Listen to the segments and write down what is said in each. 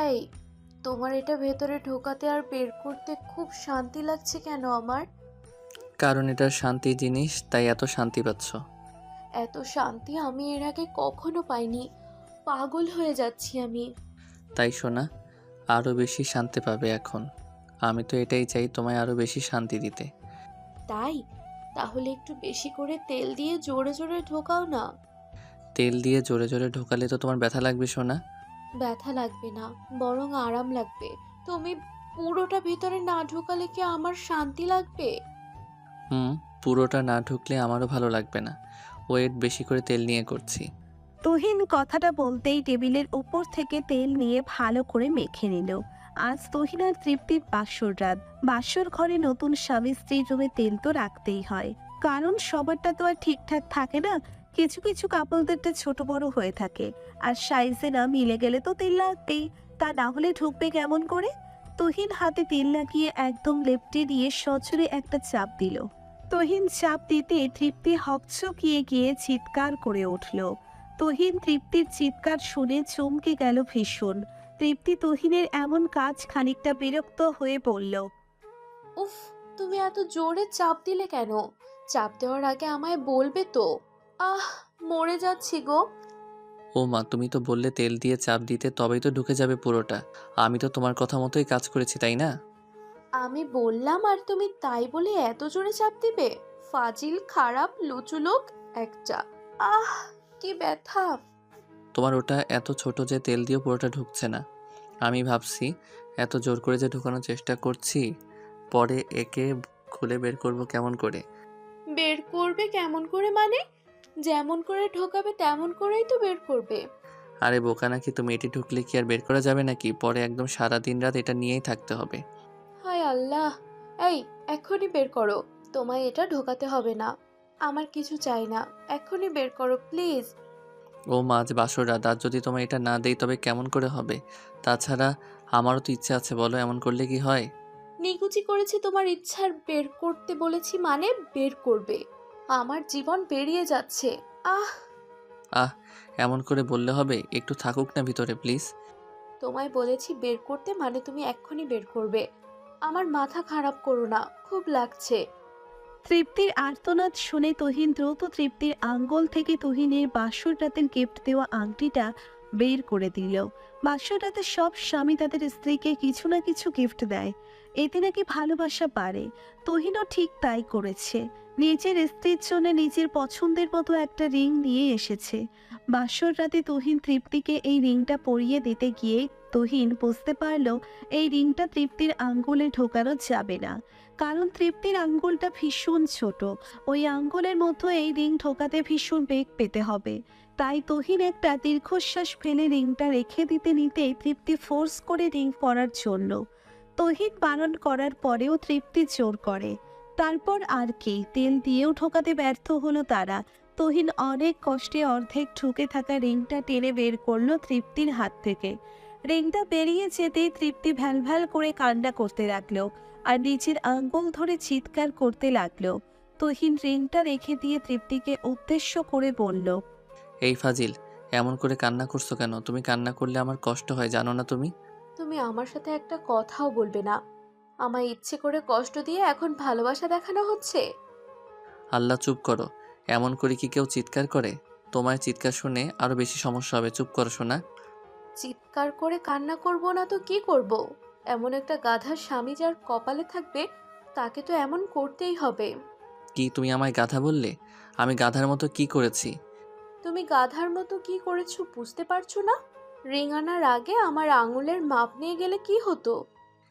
এই, তোমার এটা ভেতরে ঢোকাতে আর বের করতে খুব শান্তি লাগছে কেন আমার? কারণ এটা শান্তি জিনিস, তাই এত শান্তি পাচ্ছ। এত শান্তি আমি এর আগে কখনো পাইনি। পাগল হয়ে যাচ্ছি আমি। তাই শোনা, আরও বেশি শান্তি পাবে এখন। আমি তো এটাই চাই, তোমায় আরও বেশি শান্তি দিতে। তাই? তাহলে একটু বেশি করে তেল দিয়ে জোরে জোরে ঢোকাও না। তেল দিয়ে জোরে জোরে ঢোকালে তো তোমার ব্যথা লাগবে শোনা। ব্যথা লাগবে না, বরং আরাম লাগবে। তুমি পুরোটা ভেতরে না ঢোকালে কি আমার শান্তি লাগবে? হুম, পুরোটা না ঢুকলে আমারও ভালো লাগবে না। ওয়েট বেশি করে তেল নিয়ে করছি। তুহিন কথাটা বলতেই টেবিলের উপর থেকে তেল নিয়ে ভালো করে মেখে নিল। আজ তুহিন আর তৃপ্তির বাসর রাত। বাসর ঘরে নতুন স্বামী স্ত্রীর রুমে তেল তো রাখতেই হয়, কারণ সবারটা তো আর ঠিকঠাক থাকে না। কিছু কিছু কাপলদেরটা ছোট বড় হয়ে থাকে, আর সাইজে না মিলে গেলে তো তেল লাগবেই। তা না হলে ঢুকবে কেমন করে? তুহিন হাতে তেল লাগিয়ে একদম লেপটে দিয়ে সজোরে একটা চাপ দিল। তুহিন চাপ দিতে তৃপ্তি হকচকিয়ে গিয়ে চিৎকার করে উঠল। তুহিন তৃপ্তির চিৎকার শুনে চমকে গেল ভীষণ। তৃপ্তি তুহিনের এমন কাজ খানিকটা বিরক্ত হয়ে বলল, উফ, তুমি এত জোরে চাপ দিলে কেন? চাপ দেওয়ার আগে আমায় বলবে তো। আহ, মরে যাচ্ছি গো। ও মা, তুমি তো বললে তেল দিয়ে চাপ দিতে, তবেই তো ঢুকে যাবে পুরোটা। আমি তো তোমার কথা মতোই কাজ করেছি, তাই না? আমি বললাম আর তুমি তাই বলে এত জোরে চাপ দিবে? ফাজিল, খারাপ, লুচু লোক একটা। আহ, কি ব্যথা! তোমার ওটা এত ছোট যে তেল দিয়ে পুরোটা ঢুকছে না। আমি ভাবছি এত জোর করে যে ঢোকানোর চেষ্টা করছি, পরে একে খুলে বের করব কেমন করে। বের করবে কেমন করে মানে? যেমন করে ঢোকাবে তেমন করেই তো বের করবে। আরে বোকা নাকি তুমি? এটি ঢুকলে কি আর বের করা যাবে নাকি? পরে একদম সারা দিন রাত এটা নিয়েই থাকতে হবে। হায় আল্লাহ! এই, এক্ষুনি বের করো। তোমায় এটা ঢোকাতে হবে না। আমার কিছু চাই না। এক্ষুনি বের করো প্লিজ। ও মাঝ বাসর রাত, আর যদি তোমার এটা না দেই তবে কেমন করে হবে? তাছাড়া আমারও তো ইচ্ছে আছে, বলো এমন করলে কি হয়? নিকুচি করেছি তোমার ইচ্ছার বের করতে বলেছি মানে বের করবে। আমার জীবন বেরিয়ে যাচ্ছে। আহ! আহ, এমন করে বললে হবে? একটু থাকুক না ভিতরে প্লিজ। তোমায় বলেছি বের করতে মানে তুমি এক্ষুনি বের করবে। আমার মাথা খারাপ করো না, খুব লাগছে। তৃপ্তির আর্তনাদ শুনে তুহিন দ্রুত তৃপ্তির আঙ্গুল থেকে তুহিনের বাসর রাতের গিফট দেওয়া আংটিটা বের করে দিল। বাসর রাতে সব স্বামী তাদের স্ত্রীকে কিছু না কিছু গিফট দেয়, এতে নাকি ভালোবাসা বাড়ে। তুহিনও ঠিক তাই করেছে। নিজের স্ত্রীর জন্য নিজের পছন্দের মতো একটা রিং নিয়ে এসেছে। বাসর রাতে তুহিন তৃপ্তিকে এই রিংটা পরিয়ে দিতে গিয়ে তুহিন বুঝতে পারল এই রিংটা তৃপ্তির আঙ্গুলে ঢোকানো যাবে না, কারণ তৃপ্তির আঙ্গুলটা ভীষণ ছোট। ওই আঙ্গুলের মধ্যে এই রিং ঢোকাতে ভীষণ বেগ পেতে হবে। তাই তুহিন একটা দীর্ঘশ্বাস ফেলে রিংটা রেখে দিতে নিতেই তৃপ্তি ফোর্স করে রিং পরার জন্য। তুহিন বারণ করার পরেও তৃপ্তি জোর করে। তারপর আর কি, তেল দিয়েও ঢোকাতে ব্যর্থ হলো তারা। তুহিন অনেক কষ্টে অর্ধেক ঢুকে থাকা রিংটা টেনে বের করলো তৃপ্তির হাত থেকে। রিংটা বেরিয়ে যেতেই তৃপ্তি ভ্যালভ্যাল করে কান্না করতে লাগলো, আর নিজের আঙ্গুল ধরে চিৎকার করতে লাগলো। তুহিন রিংটা রেখে দিয়ে তৃপ্তিকে উদ্দেশ্য করে বলল, এই ফাজিল, এমন করে কান্না করছো কেন? তুমি কান্না করলে আমার কষ্ট হয়, জানো না তুমি? তুমি আমার সাথে একটা কথাও বলবে না। আমায় ইচ্ছে করে কষ্ট দিয়ে এখন ভালোবাসা দেখানো হচ্ছে। আল্লাহ, চুপ করো। এমন করে কি কেউ চিৎকার করে? তোমার চিৎকার শুনে আরো বেশি সমস্যা হবে। চুপ করো শোনা। চিৎকার করে কান্না করব না তো কি করব? এমন একটা গাধার স্বামী যার কপালে থাকবে, তাকে তো এমন করতেই হবে। কি তুমি আমায় গাধা বললে? আমি গাধার মতো কি করেছি? তুমি গাধার মতো কি করেছো বুঝতে পারছো না? রিং আনার আগে আমার আঙুলের মাপ নিয়ে গেলে কি হতো?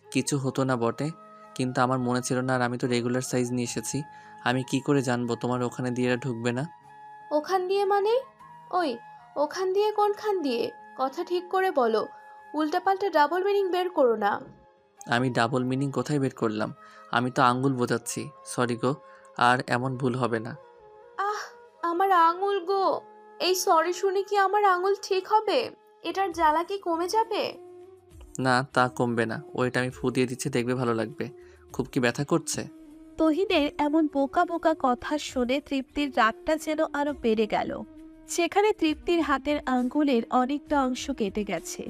কিছু হতো না বটে, কিন্তু আমার মনে ছিল না, আর আমি তো রেগুলার সাইজ নিয়ে এসেছি। আমি কি করে জানবো তোমার ওখানে দিয়ে এরা ঢুকবে না? ওখান দিয়ে মানে? ওই, ওখান দিয়ে কোনখান দিয়ে? কথা ঠিক করে বলো। উল্টাপাল্টা ডাবল মিনিং বের করো না। আমি ডাবল মিনিং কোথায় বের করলাম? আমি তো আঙ্গুল বোঝাচ্ছি। সরি গো, আর এমন ভুল হবে না। আহ, আমার আঙুল গো! এই সরি শুনে কি আমার আঙুল ঠিক হবে? এটার জ্বালা কি কমে যাবে? না, তা কমবে না। ওইটা আমি ফু দিয়ে দিচ্ছি, দেখবে ভালো লাগবে। খুব কি ব্যথা করছে? তুহিনের এমন বোকা বোকা কথা শুনে তৃপ্তির রাগটা যেন আরো বেড়ে গেল। সেখানে তৃপ্তির হাতের আঙ্গুলের অনেকটা অংশ কেটে গেছে।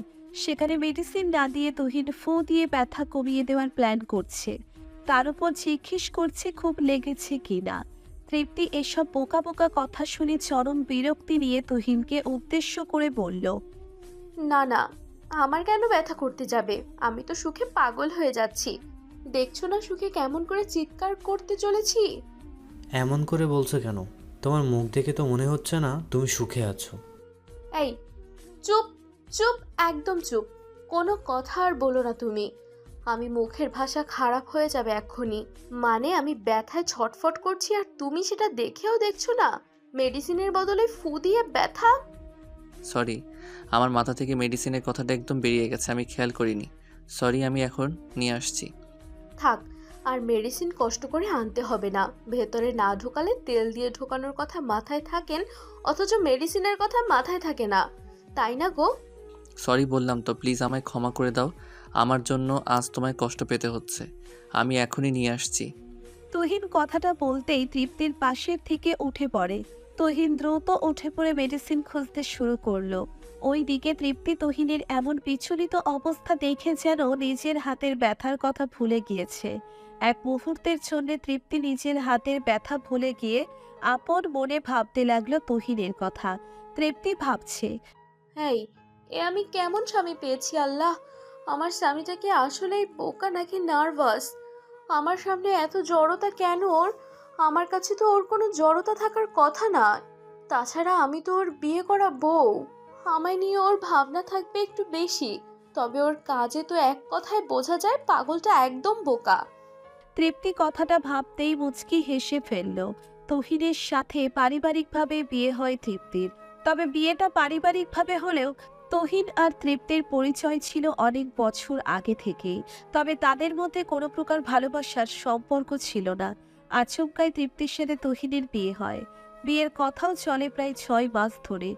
সেখানে মেডিসিন না দিয়ে তুহিন ফু দিয়ে ব্যথা কমিয়ে দেওয়ার প্ল্যান করছে। তার উপর জিজ্ঞেস করছে খুব লেগেছে কিনা। তৃপ্তি এসব বোকা বোকা কথা শুনে চরম বিরক্তি নিয়ে তুহিনকে উদ্দেশ্য করে বলল, না না, আমার কেন ব্যথা করতে যাবে? আমি তো সুখে পাগল হয়ে যাচ্ছি। দেখছো না সুখে কেমন করে চিৎকার করতে চলেছি? এমন করে বলছো কেন? তোমার মুখ দেখে তো মনে হচ্ছে না তুমি সুখে আছো। এই চুপ, চুপ, একদম চুপ। কোনো কথা আর বলো না তুমি। আমি মুখের ভাষা খারাপ হয়ে যাবে এক্ষুনি। মানে আমি ব্যথায় ছটফট করছি আর তুমি সেটা দেখেও দেখছো না? মেডিসিনের বদলে ফু দিয়ে ব্যথা। সরি, আমার মাথা থেকে মেডিসিনের কথাটা একদম বেরিয়ে গেছে, আমি খেয়াল করিনি। সরি, আমি এখন নিয়ে আসছি। থাক, আর মেডিসিন কষ্ট করে আনতে হবে না। ভেতরে না ঢোকালে তেল দিয়ে ঢোকানোর কথা মাথায় থাকেন, অথচ মেডিসিনের কথা মাথায় থাকে না, তাই না গো? সরি বললাম তো, প্লিজ আমায় ক্ষমা করে দাও। আমার জন্য আজ তোমায় কষ্ট পেতে হচ্ছে। আমি এখনই নিয়ে আসছি। তুহিন কথাটা বলতেই তৃপ্তির পাশের থেকে উঠে পড়ে। তুহিন দ্রুত উঠে পড়ে মেডিসিন খুঁজতে শুরু করলো। ওই দিকে তৃপ্তি তুহিনের এমন বিচলিত অবস্থা দেখে যেন নিজের হাতের ব্যথার কথা ভুলে গিয়েছে। এক মুহূর্তের জন্য তৃপ্তি নিজের হাতের ব্যথা ভুলে গিয়ে আপন মনে ভাবতে লাগলো তুহিনের কথা। তৃপ্তি ভাবছে, এই, এ আমি কেমন স্বামী পেয়েছি আল্লাহ! আমার স্বামীটা কি আসলেই বোকা নাকি নার্ভাস? আমার সামনে এত জড়তা কেন ওর? আমার কাছে তো ওর কোনো জড়তা থাকার কথা না। তাছাড়া আমি তো ওর বিয়ে করা বউ। আমায় নিয়ে ওর ভাবনা থাকবে একটু বেশি। তবে ওর কাজে তো এক কথায় বোঝা যায় পাগলটা একদম বোকা। তৃপ্তি কথাটা ভাবতেই মুচকি হেসে ফেলল। তুহিনের সাথে পারিবারিকভাবে বিয়ে হয় তৃপ্তির। তবে বিয়েটা পারিবারিকভাবে হলেও তুহিন আর তৃপ্তির পরিচয় ছিল অনেক বছর আগে থেকেই। তবে তাদের মধ্যে কোনো প্রকার ভালোবাসার সম্পর্ক ছিল না। আচমকাই তৃপ্তির সাথে তুহিনের বিয়ে হয়। বিয়ের কথাও চলে প্রায় 6 মাস ধরে।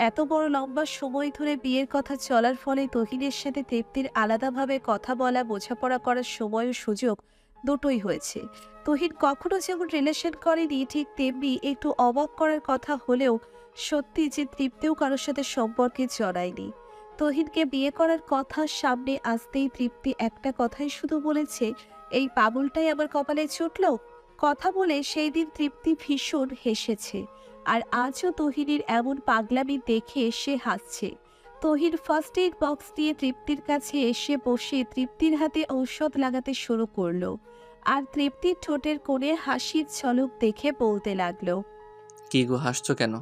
এত বড় লম্বা সময় ধরে বিয়ের কথা চলার ফলে তুহিনের সাথে তৃপ্তির আলাদাভাবে কথা বলা, বোঝাপড়া করার সময় ও সুযোগ দুটোই হয়েছে। তুহিন কখনো যেমন রিলেশন করেনি, ঠিক তেমনি একটু অবাক করার কথা হলেও সত্যি যে তৃপ্তিও কারোর সাথে সম্পর্কে জড়ায়নি। তুহিনকে বিয়ে করার কথা সামনে আসতেই তৃপ্তি একটা কথাই শুধু বলেছে, এই পাগলটাই আমার কপালে চুটল। কথা বলে সেই দিন তৃপ্তি ভীষণ হেসেছে। আর আজও তুহিনের এমন পাগলামি দেখে সে হাসছে। তহির ফার্স্ট এইড বক্স দিয়ে তৃপ্তির কাছে এসে বসে তৃপ্তির হাতে ঔষধ লাগাতে শুরু করলো। আর তৃপ্তির ঠোঁটের কোণে হাসির ঝলক দেখে বলতে লাগলো, কি গো, হাসছো কেন?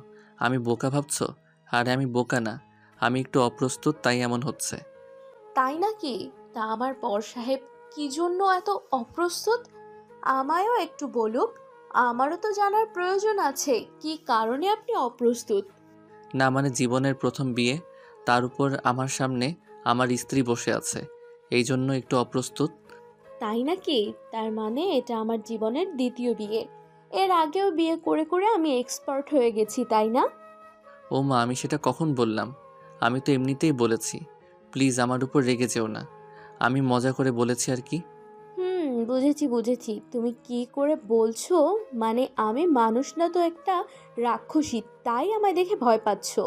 আমি বোকা ভাবছো? আরে আমি বোকা না, আমি একটু অপ্রস্তুত, তাই এমন হচ্ছে। তাই নাকি? তা আমার বর সাহেব কি জন্য এত অপ্রস্তুত? আমায়ও একটু বলুক। আমারও তো জানার প্রয়োজন আছে, কি কারণে আপনি অপ্রস্তুত। না মানে জীবনের প্রথম বিয়ে, তার উপর আমার সামনে আমার স্ত্রী বসে আছে, এই জন্য একটু অপ্রস্তুত। তাই নাকি? তার মানে এটা আমার জীবনের দ্বিতীয় বিয়ে। এর আগেও বিয়ে করে করে আমি এক্সপার্ট হয়ে গেছি, তাই না? ও মা, আমি সেটা কখন বললাম? আমি তো এমনিতেই বলেছি। প্লিজ আমার উপর রেগে যেও না, আমি মজা করে বলেছি আর কি। বুঝেছি বুঝেছি, তুমি কি করে বলছো। মানে আমি মানুষ না তো একটা রাক্ষসী, তাই আমায় দেখে ভয় পাচ্ছো।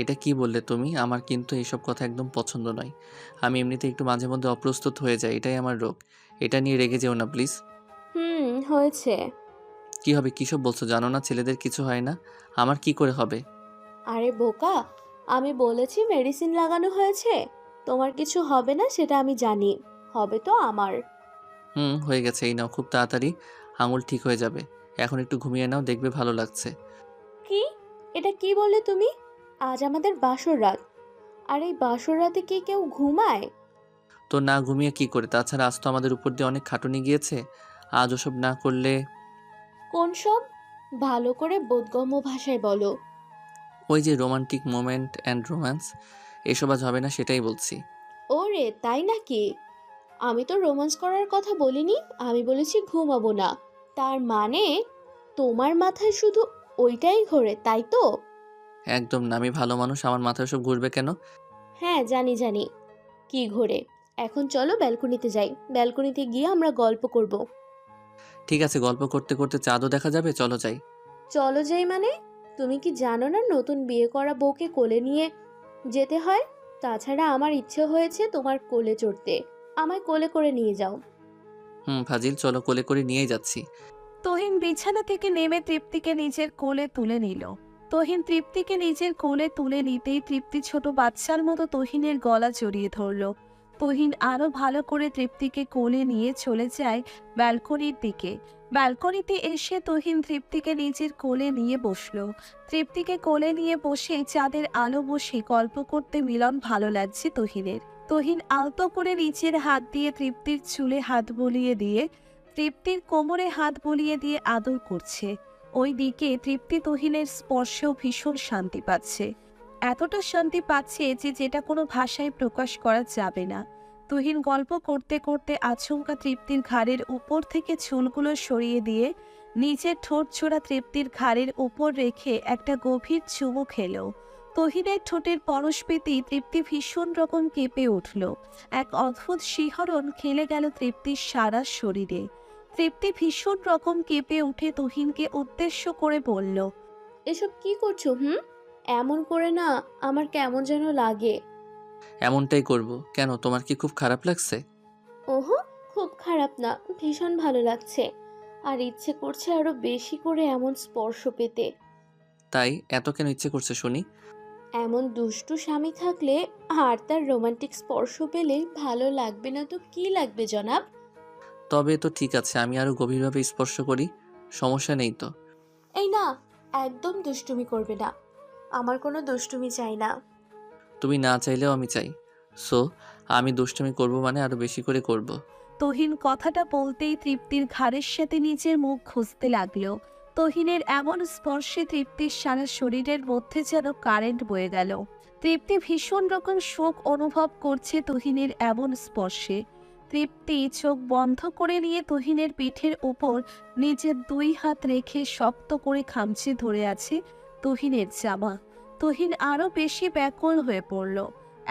এটা কি বললে তুমি? আমার কিন্তু এইসব কথা একদম পছন্দ নয়। আমি এমনিতে একটু মাঝে মধ্যে অপ্রস্তুত হয়ে যাই, এটাই আমার রোগ। এটা নিয়ে রেগে যেও না প্লিজ। হয়েছে। কি হবে? কিসব বলছো? জানো না ছেলেদের কিছু হয় না, আমার কি করে হবে? আরে বোকা, আমি বলেছি মেডিসিন লাগানো হয়েছে। তোমার কিছু হবে না সেটা আমি জানি। হবে তো আমার। হয়ে গেছে, এই নাও, খুব তাড়াতাড়ি আঙুল ঠিক হয়ে যাবে। এখন একটু ঘুমিয়ে নাও, দেখবে ভালো লাগছে। কি? এটা কি বললে তুমি? আজ আমাদের বাসর রাত। আর এই বাসর রাতে কি কেউ ঘুমায়? তো না ঘুমিয়ে কি করে? তাছাড়া আজ তো আমাদের উপর দিয়ে অনেক খাটুনি গিয়েছে, আজ ওসব না করলে। কোন সব? ভালো করে বোধগম্য ভাষায় বলো। ওই যে রোমান্টিক মোমেন্ট অ্যান্ড রোম্যান্স, এসব আজ হবে না, সেটাই বলছি। ওরে তাই নাকি? আমি তো রোম্যান্স করার কথা বলিনি, আমি বলেছি ঘুমাবো না। তার মানে তোমার মাথায় শুধু ওইটাই ঘোরে, তাই তো? একদম না, আমি ভালো মানুষ, আমার মাথায় সব ঘুরবে কেন? হ্যাঁ জানি জানি কি ঘোরে। এখন চলো ব্যালকনিতে যাই, ব্যালকনিতে গিয়ে আমরা গল্প করব। ঠিক আছে, গল্প করতে করতে চাঁদও দেখা যাবে, চলো যাই। চলো যাই মানে? তুমি কি জানো না নতুন বিয়ে করা বউকে কোলে নিয়ে যেতে হয়? তাছাড়া আমার ইচ্ছে হয়েছে তোমার কোলে চড়তে। আমায় কোলে করে নিয়ে যাও। ফাজিল, চলো কোলে করে নিয়েই যাচ্ছি। তহিন বিছানা থেকে নেমে তৃপ্তিকে নিজের কোলে তুলে নিল। তহিন তৃপ্তিকে নিজের কোলে তুলে নিতেই তৃপ্তি ছোট বাচ্চার মতো তহিনের গলা জড়িয়ে ধরল। তহিন আরো ভালো করে তৃপ্তিকে কোলে নিয়ে চলে যায় ব্যালকনির দিকে। ব্যালকনিতে এসে তহিন তৃপ্তিকে নিজের কোলে নিয়ে বসলো। তৃপ্তিকে কোলে নিয়ে বসে চাঁদের আলো বসে গল্প করতে মিলন ভালো লাগছে তহিনের। তহিন আলতো করে নিচের হাত দিয়ে তৃপ্তির চুলে হাত বুলিয়ে দিয়ে তৃপ্তির কোমরে হাত বুলিয়ে দিয়ে আদর করছে। ওই দিকে তৃপ্তি তহিনের স্পর্শেও ভীষণ শান্তি পাচ্ছে। এতটা শান্তি পাচ্ছে যে যেটা কোনো ভাষায় প্রকাশ করা যাবে না। তহিন গল্প করতে করতে আচমকা তৃপ্তির ঘাড়ের উপর থেকে চুলগুলো সরিয়ে দিয়ে নিচের ঠোঁট ছোড়া তৃপ্তির ঘাড়ের উপর রেখে একটা গভীর চুমু খেলো। তহিনের ঠোঁটের পরশ পেতেই তৃপ্তি ভীষণ রকম কেঁপে উঠল। এক অদ্ভুত শিহরণ খেলে গেল তৃপ্তির সারা শরীরে। তৃপ্তি ভীষণ রকম কেঁপে উঠে তহিনকে উদ্দেশ্য করে বলল, এসব কি করছো? এমন করে না, আমার কেমন যেন লাগে। এমনটাই করব। কেন, তোমার কি খুব খারাপ লাগছে? ওহো, খুব খারাপ না, ভীষণ ভালো লাগছে। আর ইচ্ছে করছে আরো বেশি করে এমন স্পর্শ পেতে। তাই এত কেন ইচ্ছে করছে শুনি? এমন দুষ্টু স্বামী থাকলে আর তার রোমান্টিক স্পর্শ পেলে ভালো লাগবে না তো কি লাগবে জনাব? তবে তো ঠিক আছে, আমি আরো গভীরভাবে স্পর্শ করি, সমস্যা নেই তো। এই না, একদম দুষ্টুমি করবে না। আমার কোনো দুষ্টুমি চাই না। তুমি না চাইলেও আমি চাই। সো আমি দুষ্টুমি করব, মানে আরো বেশি করে করব। তহিন কথাটা বলতেই তৃপ্তির ঘাড়ের সাথে নিজের মুখ খুঁজতে লাগলো। তহিনের এমন স্পর্শে তৃপ্তির সারা শরীরের মধ্যে যেন কারেন্ট বয়ে গেল। তৃপ্তি ভীষণ রকম শোক অনুভব করছে তহিনের এমন স্পর্শে। তৃপ্তি চোখ বন্ধ করে নিয়ে তহিনের পিঠের উপর নিজের দুই হাত রেখে শক্ত করে খামচে ধরে আছে তহিনের জামা। তহিন আরো বেশি ব্যাকুল হয়ে পড়ল।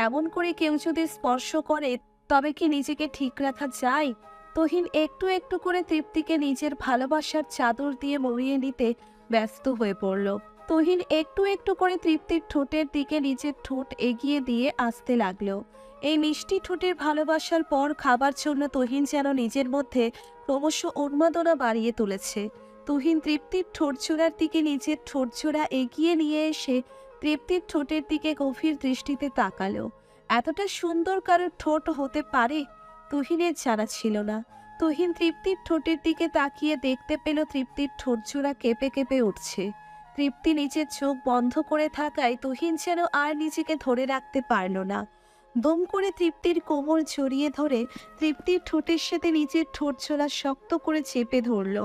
এমন করে কেউ যদি স্পর্শ করে তবে কি নিজেকে ঠিক রাখা যায়? তহিন একটু একটু করে তৃপ্তিকে নিজের ভালোবাসার চাদর দিয়ে মুড়িয়ে নিতে ব্যস্ত হয়ে পড়ল। তহিন একটু একটু করে তৃপ্তির ঠোঁটের দিকে নিজের ঠোঁট এগিয়ে দিয়ে আসতে লাগলো। এই মিষ্টি ঠোঁটের ভালোবাসার পর খাবার জন্য তহিন যেন নিজের মধ্যে ক্রমশ উন্মাদনা বাড়িয়ে তুলেছে। তহিন তৃপ্তির ঠোঁটজোড়ার দিকে নিজের ঠোঁটজোড়া এগিয়ে নিয়ে এসে তৃপ্তির ঠোঁটের দিকে গভীর দৃষ্টিতে তাকালো। এতটা সুন্দর কারোর ঠোঁট হতে পারে তুহিনের জানা ছিল না। তুহিন তৃপ্তির ঠোঁটের দিকে তাকিয়ে দেখতে পেল তৃপ্তির ঠোঁটজোড়া কেঁপে কেঁপে উঠছে। তৃপ্তি নিজের চোখ বন্ধ করে থাকায় তুহিন যেন আর নিজেকে ধরে রাখতে পারল না। দম করে তৃপ্তির কোমর জড়িয়ে ধরে তৃপ্তির ঠোঁটের সাথে নিজের ঠোঁটজোড়া শক্ত করে চেপে ধরল।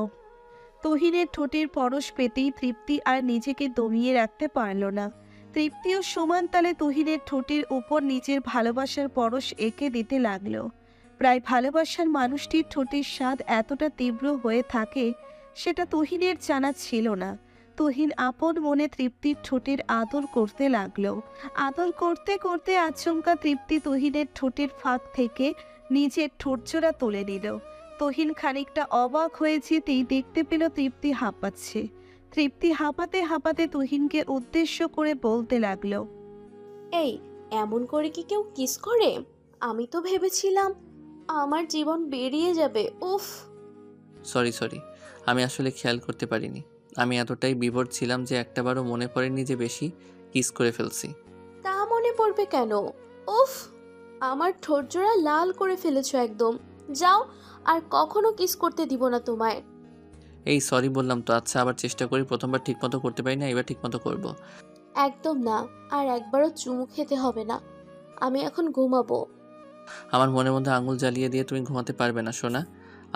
তুহিনের ঠোঁটের পরশ পেতেই তৃপ্তি আর নিজেকে দমিয়ে রাখতে পারল না। তৃপ্তিও সমান তালে তুহিনের ঠোঁটের উপর নিজের ভালোবাসার পরশ এঁকে দিতে লাগলো। প্রায় ভালোবাসার মানুষটির ঠোঁটের স্বাদ এতটা তীব্র হয়ে থাকে সেটা তুহিনের জানা ছিল না। তুহিন আপন মনে তৃপ্তির ঠোঁটের আদর করতে লাগলো। আদর করতে করতে আচমকা তৃপ্তি তুহিনের ঠোঁটের ফাঁক থেকে নিজের ঠোঁটজোড়া তুলে নিল। তুহিন খানিকটা অবাক হয়ে যেতেই দেখতে পেল তৃপ্তি হাঁপাচ্ছে। তৃপ্তি হাঁপাতে হাঁপাতে তুহিনকে উদ্দেশ্য করে বলতে লাগলো, এই, এমন করে কি কেউ কিস করে? আমি তো ভেবেছিলাম আমার জীবন বেরিয়ে যাবে। উফ। সরি, আমি আসলে খেয়াল করতে পারিনি। আমি এতটাই বিভোর ছিলাম যে একটাবারও মনে পড়েনি যে বেশি কিস করে ফেলছি। তা মনে পড়বে কেন? উফ, আমার ঠোঁটজোড়া লাল করে ফেলেছো একদম। যাও, আর কখনো কিস করতে দিব না তোমায়। এই সরি বললাম তো। আচ্ছা, আবার চেষ্টা করি। প্রথমবার ঠিকমতো করতে পারি না, এবার ঠিকমতো করব। একদম না, আর একবারও চুমু খেতে হবে না। আমি এখন ঘুমাবো। আমার মনের মধ্যে আঙুল জ্বালিয়ে দিয়ে তুমি ঘুমাতে পারবে না সোনা।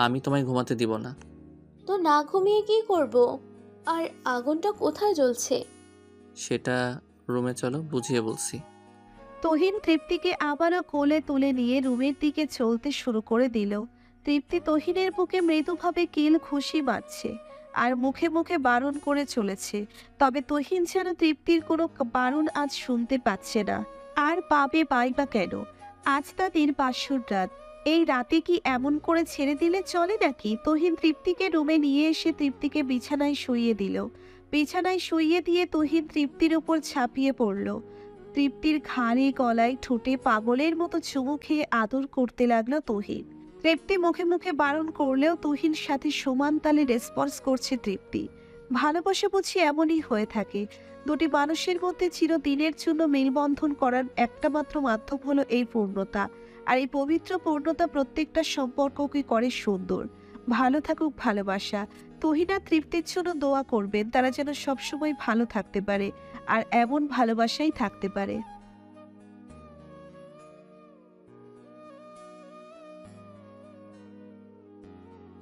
আমি তোমায় ঘুমাতে দিব না। তো না ঘুমিয়ে কি করব? আর আগুনটা কোথায় জ্বলছে? সেটা রুমে চলো, বুঝিয়ে বলছি। তুহিন তৃপ্তিকে আবারও কোলে তুলে নিয়ে রুমের দিকে চলতে শুরু করে দিল। তৃপ্তি তুহিনের বুকে মৃদুভাবে কিল খুশি বাজছে আর মুখে মুখে বারণ করে চলেছে। তবে তুহিন যেন তৃপ্তির কোনো বারণ আজ শুনতে পাচ্ছে না। আর পাবে বা কেন? আজ তাদের বাসর রাত। এই রাতে কি এমন করে ছেড়ে দিলে চলে নাকি? তুহিন তৃপ্তিকে রুমে নিয়ে এসে তৃপ্তিকে বিছানায় শুইয়ে দিল। বিছানায় শুইয়ে দিয়ে তুহিন তৃপ্তির উপর ঝাঁপিয়ে পড়ল। তৃপ্তির ঘাড়ে গলায় ঠোঁটে পাগলের মতো চুমু খেয়ে আদর করতে লাগলো তুহিন। তৃপ্তি মুখে মুখে বারণ করলেও তুহিন সাথে সমান তালে রেসপন্স করছে তৃপ্তি। ভালোবাসা বুঝি এমনই হয়ে থাকে। দুটি মানুষের মধ্যে চিরদিনের জন্য মেলবন্ধন করার একটা মাত্র মাধ্যম হলো এই পূর্ণতা। আর এই পবিত্র পূর্ণতা প্রত্যেকটা সম্পর্ককে করে সুন্দর। ভালো থাকুক ভালোবাসা। তুহিন আর তৃপ্তির জন্য দোয়া করবেন তারা যেন সবসময় ভালো থাকতে পারে আর এমন ভালোবাসাই থাকতে পারে।